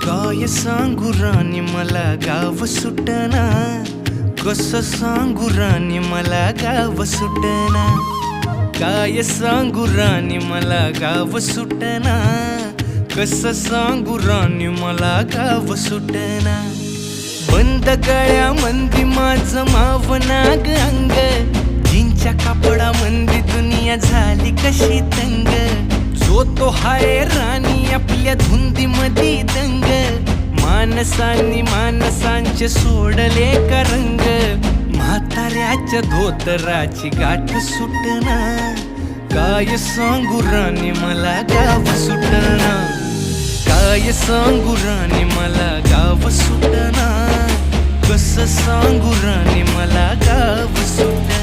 काय सांगू राणी मला गाव सुटना, कसं सांगू राणी मला गाव सुटना. काय सांगू राणी मला गाव सुटना, कसं सांगू राणी मला गाव सुटना. बंद गळ्यामंदी माझं मावनाग अंग, जीनच्या कापडामंदी दुनिया झाली कशी तंग. जो तो हाय राणी आपल्या धुंदीमधी दंग, माणसांनी माणसांचे सोडले का रंग. म्हाताऱ्याच्या धोतराची गाठ सुटना, काय सांगू राणी मला गाव सुटना. काय सांगू राणी मला गाव सुटना, कसं सांगू राणी मला गाव सुटना.